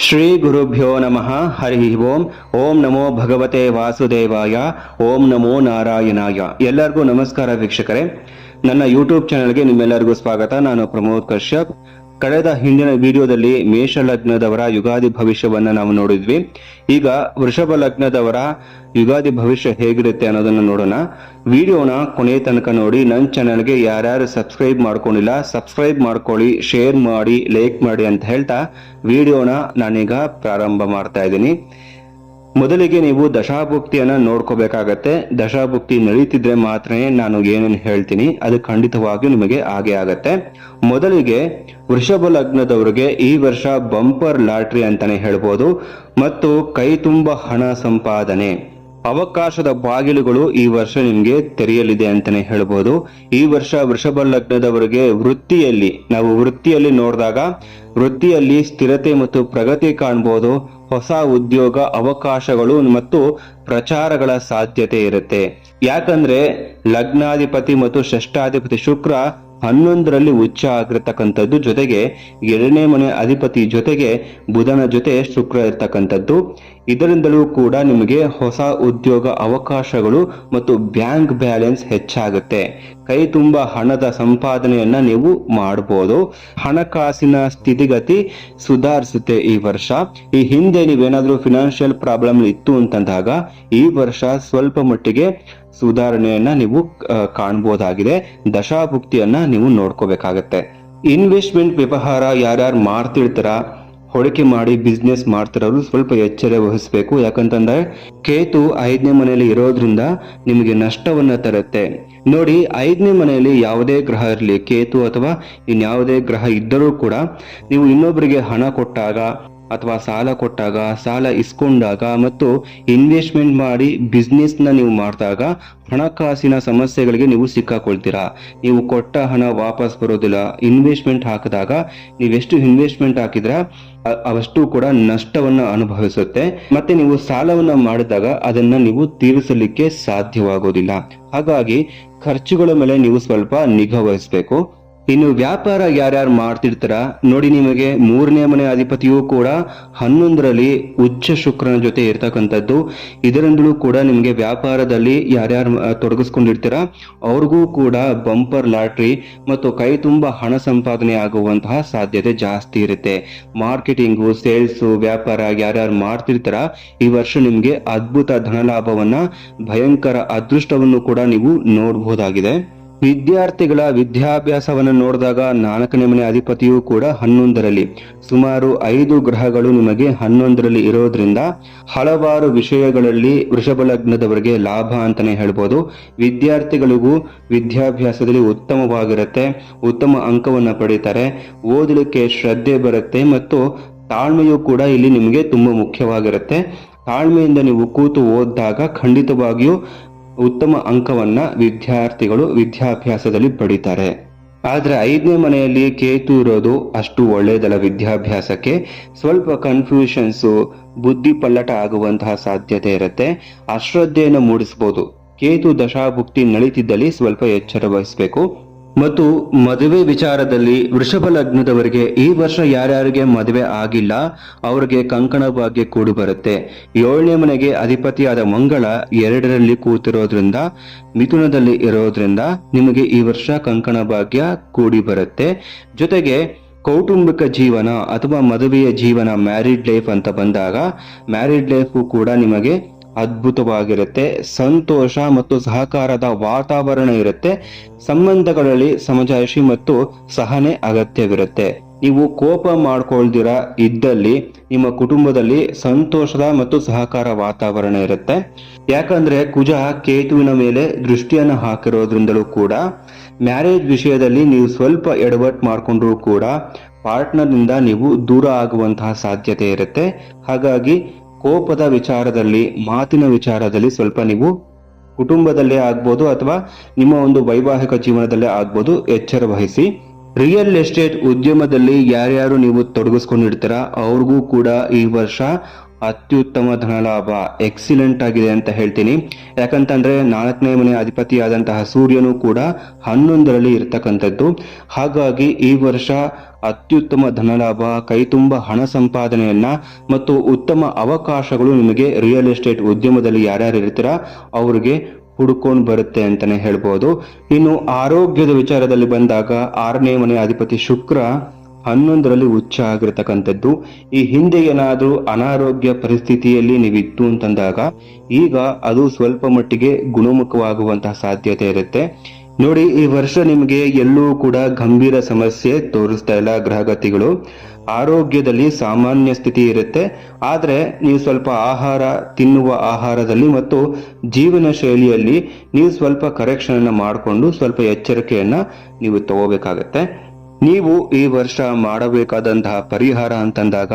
ಶ್ರೀ ಗುರುಭ್ಯೋ ನಮಃ ಹರಿ ಓಂ. ಓಂ ನಮೋ ಭಗವತೆ ವಾಸುದೇವಾಯ. ಓಂ ನಮೋ ನಾರಾಯಣಾಯ. ಎಲ್ಲರಿಗೂ ನಮಸ್ಕಾರ ವೀಕ್ಷಕರೇ, ನನ್ನ ಯೂಟ್ಯೂಬ್ ಚಾನೆಲ್ಗೆ ನಿಮ್ಮೆಲ್ಲರಿಗೂ ಸ್ವಾಗತ. ನಾನು ಪ್ರಮೋದ್ ಕಶ್ಯಪ್. ಕಳೆದ ಹಿಂದಿನ ವಿಡಿಯೋದಲ್ಲಿ ಮೇಷ ಲಗ್ನದವರ ಯುಗಾದಿ ಭವಿಷ್ಯವನ್ನ ನಾವು ನೋಡಿದ್ವಿ. ಈಗ ವೃಷಭ ಲಗ್ನದವರ ಯುಗಾದಿ ಭವಿಷ್ಯ ಹೇಗಿರುತ್ತೆ ಅನ್ನೋದನ್ನ ನೋಡೋಣ. ವಿಡಿಯೋನ ಕೊನೆ ತನಕ ನೋಡಿ. ನನ್ನ ಚಾನೆಲ್ಗೆ ಯಾರ್ಯಾರು ಸಬ್ಸ್ಕ್ರೈಬ್ ಮಾಡ್ಕೊಂಡಿಲ್ಲ ಸಬ್ಸ್ಕ್ರೈಬ್ ಮಾಡ್ಕೊಳ್ಳಿ, ಶೇರ್ ಮಾಡಿ, ಲೈಕ್ ಮಾಡಿ ಅಂತ ಹೇಳ್ತಾ ವಿಡಿಯೋನ ನಾನೀಗ ಪ್ರಾರಂಭ ಮಾಡ್ತಾ ಇದ್ದೀನಿ. ಮೊದಲಿಗೆ ನೀವು ದಶಾಭುಕ್ತಿಯನ್ನ ನೋಡ್ಕೋಬೇಕಾಗತ್ತೆ. ದಶಾಭುಕ್ತಿ ನಡೀತಿದ್ರೆ ಮಾತ್ರ ನಾನು ಏನೇನು ಹೇಳ್ತೀನಿ ಅದು ಖಂಡಿತವಾಗಿಯೂ ನಿಮಗೆ ಆಗೇ ಆಗತ್ತೆ. ಮೊದಲಿಗೆ ವೃಷಭ ಲಗ್ನದವರಿಗೆ ಈ ವರ್ಷ ಬಂಪರ್ ಲಾಟ್ರಿ ಅಂತಾನೆ ಹೇಳ್ಬೋದು ಮತ್ತು ಕೈ ತುಂಬ ಹಣ ಸಂಪಾದನೆ, ಅವಕಾಶದ ಬಾಗಿಲುಗಳು ಈ ವರ್ಷ ನಿಮ್ಗೆ ತೆರೆಯಲಿದೆ ಅಂತಾನೆ ಹೇಳ್ಬೋದು. ಈ ವರ್ಷ ವೃಷಭ ಲಗ್ನದವರಿಗೆ ವೃತ್ತಿಯಲ್ಲಿ ನೋಡಿದಾಗ ವೃತ್ತಿಯಲ್ಲಿ ಸ್ಥಿರತೆ ಮತ್ತು ಪ್ರಗತಿ ಕಾಣಬಹುದು. ಹೊಸ ಉದ್ಯೋಗ ಅವಕಾಶಗಳು ಮತ್ತು ಪ್ರಚಾರಗಳ ಸಾಧ್ಯತೆ ಇರುತ್ತೆ. ಯಾಕಂದ್ರೆ ಲಗ್ನಾಧಿಪತಿ ಮತ್ತು ಷಷ್ಠಾಧಿಪತಿ ಶುಕ್ರ 11ರಲ್ಲಿ ಉಚ್ಚ ಆಗಿರ್ತಕ್ಕಂಥದ್ದು, ಜೊತೆಗೆ 2ನೇ ಮನೆ ಅಧಿಪತಿ ಜೊತೆಗೆ ಬುಧನ ಜೊತೆ ಶುಕ್ರ ಇರ್ತಕ್ಕಂಥದ್ದು. ಇದರಿಂದಲೂ ಕೂಡ ನಿಮಗೆ ಹೊಸ ಉದ್ಯೋಗ ಅವಕಾಶಗಳು ಮತ್ತು ಬ್ಯಾಂಕ್ ಬ್ಯಾಲೆನ್ಸ್ ಹೆಚ್ಚಾಗುತ್ತೆ. ಕೈ ತುಂಬ ಹಣದ ಸಂಪಾದನೆಯನ್ನ ನೀವು ಮಾಡಬಹುದು. ಹಣಕಾಸಿನ ಸ್ಥಿತಿಗತಿ ಸುಧಾರಿಸುತ್ತೆ ಈ ವರ್ಷ. ಈ ಹಿಂದೆ ನೀವೇನಾದ್ರೂ ಫಿನಾನ್ಷಿಯಲ್ ಪ್ರಾಬ್ಲಮ್ ಇತ್ತು ಅಂತಂದಾಗ ಈ ವರ್ಷ ಸ್ವಲ್ಪ ಮಟ್ಟಿಗೆ ಸುಧಾರಣೆಯನ್ನ ನೀವು ಕಾಣಬಹುದಾಗಿದೆ. ದಶಾಭುಕ್ತಿಯನ್ನ ನೀವು ನೋಡ್ಕೋಬೇಕಾಗತ್ತೆ. ಇನ್ವೆಸ್ಟ್ಮೆಂಟ್ ವ್ಯವಹಾರ ಯಾರ್ಯಾರು ಮಾಡ್ತಿರ್ತಾರ, ಹೂಡಿಕೆ ಮಾಡಿ ಬಿಸ್ನೆಸ್ ಮಾಡ್ತಿರೋರು ಸ್ವಲ್ಪ ಎಚ್ಚರ ವಹಿಸಬೇಕು. ಯಾಕಂತಂದ್ರೆ ಕೇತು 5ನೇ ಮನೆಯಲ್ಲಿ ಇರೋದ್ರಿಂದ ನಿಮಗೆ ನಷ್ಟವನ್ನ ತರುತ್ತೆ. ನೋಡಿ, 5ನೇ ಮನೆಯಲ್ಲಿ ಯಾವುದೇ ಗ್ರಹ ಇರಲಿ, ಕೇತು ಅಥವಾ ಇನ್ಯಾವುದೇ ಗ್ರಹ ಇದ್ದರೂ ಕೂಡ ನೀವು ಇನ್ನೊಬ್ಬರಿಗೆ ಹಣ ಕೊಟ್ಟಾಗ ಅಥವಾ ಸಾಲ ಕೊಟ್ಟಾಗ, ಸಾಲ ಇಸ್ಕೊಂಡಾಗ ಮತ್ತು ಇನ್ವೆಸ್ಟ್ಮೆಂಟ್ ಮಾಡಿ ಬಿಸ್ನೆಸ್ ನ ನೀವು ಮಾಡಿದಾಗ ಹಣಕಾಸಿನ ಸಮಸ್ಯೆಗಳಿಗೆ ನೀವು ಸಿಕ್ಕಾಕೊಳ್ತೀರಾ. ನೀವು ಕೊಟ್ಟ ಹಣ ವಾಪಸ್ ಬರೋದಿಲ್ಲ. ಇನ್ವೆಸ್ಟ್ಮೆಂಟ್ ಹಾಕಿದಾಗ ನೀವೆಷ್ಟು ಇನ್ವೆಸ್ಟ್ಮೆಂಟ್ ಹಾಕಿದ್ರ ಅವಷ್ಟು ಕೂಡ ನಷ್ಟವನ್ನ ಅನುಭವಿಸುತ್ತೆ. ಮತ್ತೆ ನೀವು ಸಾಲವನ್ನ ಮಾಡಿದಾಗ ಅದನ್ನ ನೀವು ತೀರಿಸಲಿಕ್ಕೆ ಸಾಧ್ಯವಾಗೋದಿಲ್ಲ. ಹಾಗಾಗಿ ಖರ್ಚುಗಳ ಮೇಲೆ ನೀವು ಸ್ವಲ್ಪ ನಿಗಾ ವಹಿಸಬೇಕು. ಇನ್ನು ವ್ಯಾಪಾರ ಯಾರ್ಯಾರು ಮಾಡ್ತಿರ್ತಾರ ನೋಡಿ, ನಿಮಗೆ 3ನೇ ಮನೆ ಅಧಿಪತಿಯೂ ಕೂಡ 11ರಲ್ಲಿ ಉಚ್ಚ ಶುಕ್ರನ ಜೊತೆ ಇರ್ತಕ್ಕಂಥದ್ದು. ಇದರಿಂದಲೂ ಕೂಡ ನಿಮಗೆ ವ್ಯಾಪಾರದಲ್ಲಿ ಯಾರ್ಯಾರು ತೊಡಗಿಸ್ಕೊಂಡಿರ್ತೀರ ಅವ್ರಿಗೂ ಕೂಡ ಬಂಪರ್ ಲಾಟ್ರಿ ಮತ್ತು ಕೈ ತುಂಬ ಹಣ ಸಂಪಾದನೆ ಆಗುವಂತಹ ಸಾಧ್ಯತೆ ಜಾಸ್ತಿ ಇರುತ್ತೆ. ಮಾರ್ಕೆಟಿಂಗು, ಸೇಲ್ಸು, ವ್ಯಾಪಾರ ಯಾರ್ಯಾರು ಮಾಡ್ತಿರ್ತಾರ ಈ ವರ್ಷ ನಿಮ್ಗೆ ಅದ್ಭುತ ಧನಲಾಭವನ್ನ, ಭಯಂಕರ ಅದೃಷ್ಟವನ್ನು ಕೂಡ ನೀವು ನೋಡಬಹುದಾಗಿದೆ. ವಿದ್ಯಾರ್ಥಿಗಳ ವಿದ್ಯಾಭ್ಯಾಸವನ್ನು ನೋಡಿದಾಗ 4ನೇ ಮನೆ ಅಧಿಪತಿಯೂ ಕೂಡ 11ರಲ್ಲಿ, ಸುಮಾರು 5 ಗ್ರಹಗಳು ನಿಮಗೆ 11ರಲ್ಲಿ ಇರೋದ್ರಿಂದ ಹಲವಾರು ವಿಷಯಗಳಲ್ಲಿ ವೃಷಭ ಲಗ್ನದವರಿಗೆ ಲಾಭ ಅಂತಾನೆ ಹೇಳ್ಬೋದು. ವಿದ್ಯಾರ್ಥಿಗಳಿಗೂ ವಿದ್ಯಾಭ್ಯಾಸದಲ್ಲಿ ಉತ್ತಮವಾಗಿರುತ್ತೆ, ಉತ್ತಮ ಅಂಕವನ್ನ ಪಡೀತಾರೆ, ಓದಲಿಕ್ಕೆ ಶ್ರದ್ಧೆ ಬರುತ್ತೆ ಮತ್ತು ತಾಳ್ಮೆಯೂ ಕೂಡ ಇಲ್ಲಿ ನಿಮಗೆ ತುಂಬಾ ಮುಖ್ಯವಾಗಿರುತ್ತೆ. ತಾಳ್ಮೆಯಿಂದ ನೀವು ಕೂತು ಓದಿದಾಗ ಖಂಡಿತವಾಗಿಯೂ ಉತ್ತಮ ಅಂಕವನ್ನ ವಿದ್ಯಾರ್ಥಿಗಳು ವಿದ್ಯಾಭ್ಯಾಸದಲ್ಲಿ ಪಡಿತಾರೆ. ಆದ್ರೆ 5ನೇ ಮನೆಯಲ್ಲಿ ಕೇತು ಇರೋದು ಅಷ್ಟು ಒಳ್ಳೆಯದಲ್ಲ. ವಿದ್ಯಾಭ್ಯಾಸಕ್ಕೆ ಸ್ವಲ್ಪ ಕನ್ಫ್ಯೂಷನ್ಸು, ಬುದ್ಧಿ ಪಲ್ಲಟ ಆಗುವಂತಹ ಸಾಧ್ಯತೆ ಇರುತ್ತೆ. ಅಶ್ರದ್ಧೆಯನ್ನು ಮೂಡಿಸಬಹುದು. ಕೇತು ದಶಾಭುಕ್ತಿ ನಡೀತಿದ್ದಲ್ಲಿ ಸ್ವಲ್ಪ ಎಚ್ಚರ ವಹಿಸಬೇಕು. ಮತ್ತು ಮದುವೆ ವಿಚಾರದಲ್ಲಿ ವೃಷಭ ಲಗ್ನದವರಿಗೆ ಈ ವರ್ಷ ಯಾರ್ಯಾರಿಗೆ ಮದುವೆ ಆಗಿಲ್ಲ ಅವರಿಗೆ ಕಂಕಣ ಭಾಗ್ಯ ಕೂಡಿ ಬರುತ್ತೆ. 7ನೇ ಮನೆಗೆ ಅಧಿಪತಿಯಾದ ಮಂಗಳ 2ರಲ್ಲಿ ಕೂತಿರೋದ್ರಿಂದ, ಮಿಥುನದಲ್ಲಿ ಇರೋದ್ರಿಂದ ನಿಮಗೆ ಈ ವರ್ಷ ಕಂಕಣ ಭಾಗ್ಯ ಕೂಡಿ ಬರುತ್ತೆ. ಜೊತೆಗೆ ಕೌಟುಂಬಿಕ ಜೀವನ ಅಥವಾ ಮದುವೆಯ ಜೀವನ, ಮ್ಯಾರಿಡ್ ಲೈಫ್ ಅಂತ ಬಂದಾಗ ಮ್ಯಾರಿಡ್ ಲೈಫ್ ಕೂಡ ನಿಮಗೆ ಅದ್ಭುತವಾಗಿರುತ್ತೆ. ಸಂತೋಷ ಮತ್ತು ಸಹಕಾರದ ವಾತಾವರಣ ಇರುತ್ತೆ. ಸಂಬಂಧಗಳಲ್ಲಿ ಸಮಜಾಯಿಷಿ ಮತ್ತು ಸಹನೆ ಅಗತ್ಯವಿರುತ್ತೆ. ನೀವು ಕೋಪ ಮಾಡ್ಕೊಳ್ದಿರ ಇದ್ದಲ್ಲಿ ನಿಮ್ಮ ಕುಟುಂಬದಲ್ಲಿ ಸಂತೋಷದ ಮತ್ತು ಸಹಕಾರ ವಾತಾವರಣ ಇರುತ್ತೆ. ಯಾಕಂದ್ರೆ ಕುಜ ಕೇತುವಿನ ಮೇಲೆ ದೃಷ್ಟಿಯನ್ನು ಹಾಕಿರೋದ್ರಿಂದಲೂ ಕೂಡ ಮ್ಯಾರೇಜ್ ವಿಷಯದಲ್ಲಿ ನೀವು ಸ್ವಲ್ಪ ಎಡವಟ್ ಮಾಡ್ಕೊಂಡ್ರೂ ಕೂಡ ಪಾರ್ಟ್ನರ್ನಿಂದ ನೀವು ದೂರ ಆಗುವಂತಹ ಸಾಧ್ಯತೆ ಇರುತ್ತೆ. ಹಾಗಾಗಿ ಕೋಪದ ವಿಚಾರದಲ್ಲಿ, ಮಾತಿನ ವಿಚಾರದಲ್ಲಿ ಸ್ವಲ್ಪ ನೀವು ಕುಟುಂಬದಲ್ಲೇ ಆಗ್ಬೋದು ಅಥವಾ ನಿಮ್ಮ ಒಂದು ವೈವಾಹಿಕ ಜೀವನದಲ್ಲೇ ಆಗ್ಬೋದು, ಎಚ್ಚರ ವಹಿಸಿ. ರಿಯಲ್ ಎಸ್ಟೇಟ್ ಉದ್ಯಮದಲ್ಲಿ ಯಾರ್ಯಾರು ನೀವು ತೊಡಗಿಸ್ಕೊಂಡಿರ್ತೀರ ಅವ್ರಿಗೂ ಕೂಡ ಈ ವರ್ಷ ಅತ್ಯುತ್ತಮ ಧನಲಾಭ, ಎಕ್ಸಿಲೆಂಟ್ ಆಗಿದೆ ಅಂತ ಹೇಳ್ತೀನಿ. ಯಾಕಂತಂದ್ರೆ 4ನೇ ಮನೆ ಅಧಿಪತಿಯಾದಂತಹ ಸೂರ್ಯನು ಕೂಡ 11ರಲ್ಲಿ ಇರ್ತಕ್ಕಂಥದ್ದು. ಹಾಗಾಗಿ ಈ ವರ್ಷ ಅತ್ಯುತ್ತಮ ಧನಲಾಭ, ಕೈತುಂಬ ಹಣ ಸಂಪಾದನೆಯನ್ನ ಮತ್ತು ಉತ್ತಮ ಅವಕಾಶಗಳು ನಿಮಗೆ ರಿಯಲ್ ಎಸ್ಟೇಟ್ ಉದ್ಯಮದಲ್ಲಿ ಯಾರ್ಯಾರು ಇರ್ತೀರಾ ಅವ್ರಿಗೆ ಹುಡ್ಕೊಂಡು ಬರುತ್ತೆ ಅಂತಾನೆ ಹೇಳ್ಬೋದು. ಇನ್ನು ಆರೋಗ್ಯದ ವಿಚಾರದಲ್ಲಿ ಬಂದಾಗ 6ನೇ ಮನೆ ಅಧಿಪತಿ ಶುಕ್ರ 11ರಲ್ಲಿ ಉಚ್ಚ ಆಗಿರತಕ್ಕಂಥದ್ದು. ಈ ಹಿಂದೆ ಏನಾದ್ರೂ ಅನಾರೋಗ್ಯ ಪರಿಸ್ಥಿತಿಯಲ್ಲಿ ನೀವಿತ್ತು ಅಂತಂದಾಗ ಈಗ ಅದು ಸ್ವಲ್ಪ ಮಟ್ಟಿಗೆ ಗುಣಮುಖವಾಗುವಂತಹ ಸಾಧ್ಯತೆ ಇರುತ್ತೆ. ನೋಡಿ, ಈ ವರ್ಷ ನಿಮಗೆ ಎಲ್ಲೂ ಕೂಡ ಗಂಭೀರ ಸಮಸ್ಯೆ ತೋರಿಸ್ತಾ ಇಲ್ಲ ಗ್ರಹಗತಿಗಳು. ಆರೋಗ್ಯದಲ್ಲಿ ಸಾಮಾನ್ಯ ಸ್ಥಿತಿ ಇರುತ್ತೆ. ಆದ್ರೆ ನೀವು ಸ್ವಲ್ಪ ತಿನ್ನುವ ಆಹಾರದಲ್ಲಿ ಮತ್ತು ಜೀವನ ಶೈಲಿಯಲ್ಲಿ ನೀವು ಸ್ವಲ್ಪ ಕರೆಕ್ಷನ್ ಅನ್ನ ಮಾಡಿಕೊಂಡು ಸ್ವಲ್ಪ ಎಚ್ಚರಿಕೆಯನ್ನ ನೀವು ತಗೋಬೇಕಾಗತ್ತೆ. ನೀವು ಈ ವರ್ಷ ಮಾಡಬೇಕಾದಂತಹ ಪರಿಹಾರ ಅಂತಂದಾಗ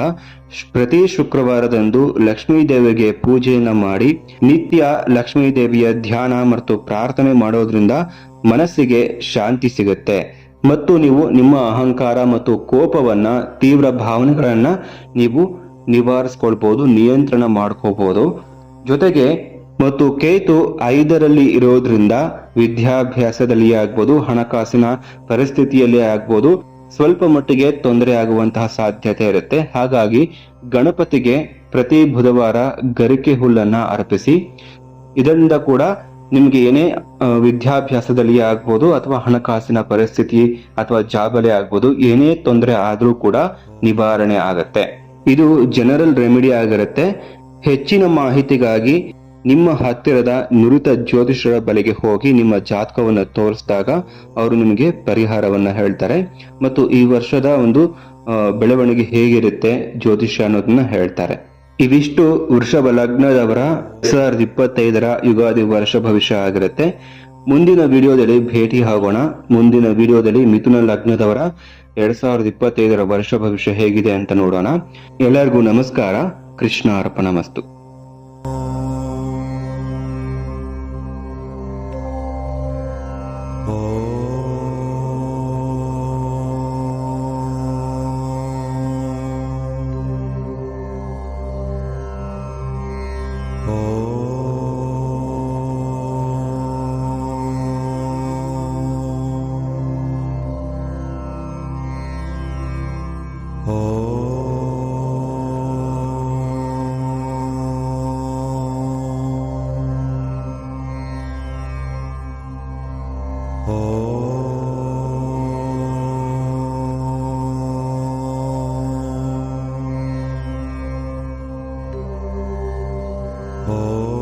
ಪ್ರತಿ ಶುಕ್ರವಾರದಂದು ಲಕ್ಷ್ಮೀ ದೇವಿಗೆ ಪೂಜೆಯನ್ನ ಮಾಡಿ ನಿತ್ಯ ಲಕ್ಷ್ಮೀ ದೇವಿಯ ಧ್ಯಾನ ಮತ್ತು ಪ್ರಾರ್ಥನೆ ಮಾಡೋದ್ರಿಂದ ಮನಸ್ಸಿಗೆ ಶಾಂತಿ ಸಿಗುತ್ತೆ ಮತ್ತು ನೀವು ನಿಮ್ಮ ಅಹಂಕಾರ ಮತ್ತು ಕೋಪವನ್ನ, ತೀವ್ರ ಭಾವನೆಗಳನ್ನ ನೀವು ನಿವಾರಿಸ್ಕೊಳ್ಬಹುದು, ನಿಯಂತ್ರಣ ಮಾಡ್ಕೋಬಹುದು. ಜೊತೆಗೆ ಮತ್ತು ಕೇತು 5ರಲ್ಲಿ ಇರೋದ್ರಿಂದ ವಿದ್ಯಾಭ್ಯಾಸದಲ್ಲಿ ಆಗ್ಬೋದು, ಹಣಕಾಸಿನ ಪರಿಸ್ಥಿತಿಯಲ್ಲಿ ಆಗ್ಬೋದು, ಸ್ವಲ್ಪ ಮಟ್ಟಿಗೆ ತೊಂದರೆ ಆಗುವಂತಹ ಸಾಧ್ಯತೆ ಇರುತ್ತೆ. ಹಾಗಾಗಿ ಗಣಪತಿಗೆ ಪ್ರತಿ ಬುಧವಾರ ಗರಿಕೆ ಹುಲ್ಲನ್ನ ಅರ್ಪಿಸಿ. ಇದರಿಂದ ಕೂಡ ನಿಮ್ಗೆ ಏನೇ ವಿದ್ಯಾಭ್ಯಾಸದಲ್ಲಿ ಆಗ್ಬೋದು ಅಥವಾ ಹಣಕಾಸಿನ ಪರಿಸ್ಥಿತಿ ಅಥವಾ ಜಾಬಲೆ ಆಗ್ಬೋದು, ಏನೇ ತೊಂದರೆ ಆದ್ರೂ ಕೂಡ ನಿವಾರಣೆ ಆಗತ್ತೆ. ಇದು ಜನರಲ್ ರೆಮಿಡಿ ಆಗಿರುತ್ತೆ. ಹೆಚ್ಚಿನ ಮಾಹಿತಿಗಾಗಿ ನಿಮ್ಮ ಹತ್ತಿರದ ನುರಿತ ಜ್ಯೋತಿಷರ ಬಳಿಗೆ ಹೋಗಿ ನಿಮ್ಮ ಜಾತಕವನ್ನು ತೋರಿಸಿದಾಗ ಅವರು ನಿಮಗೆ ಪರಿಹಾರವನ್ನ ಹೇಳ್ತಾರೆ ಮತ್ತು ಈ ವರ್ಷದ ಒಂದು ಬೆಳವಣಿಗೆ ಹೇಗಿರುತ್ತೆ ಜ್ಯೋತಿಷ್ಯ ಅನ್ನೋದನ್ನ ಹೇಳ್ತಾರೆ. ಇವಿಷ್ಟು ವೃಷಭ ಲಗ್ನದವರ 2025ರ ಯುಗಾದಿ ವರ್ಷ ಭವಿಷ್ಯ ಆಗಿರುತ್ತೆ. ಮುಂದಿನ ವಿಡಿಯೋದಲ್ಲಿ ಭೇಟಿ ಆಗೋಣ. ಮುಂದಿನ ವಿಡಿಯೋದಲ್ಲಿ ಮಿಥುನ ಲಗ್ನದವರ 2025ರ ವರ್ಷ ಭವಿಷ್ಯ ಹೇಗಿದೆ ಅಂತ ನೋಡೋಣ. ಎಲ್ಲರಿಗೂ ನಮಸ್ಕಾರ. ಕೃಷ್ಣ ಅರ್ಪಣಮಸ್ತು. Oh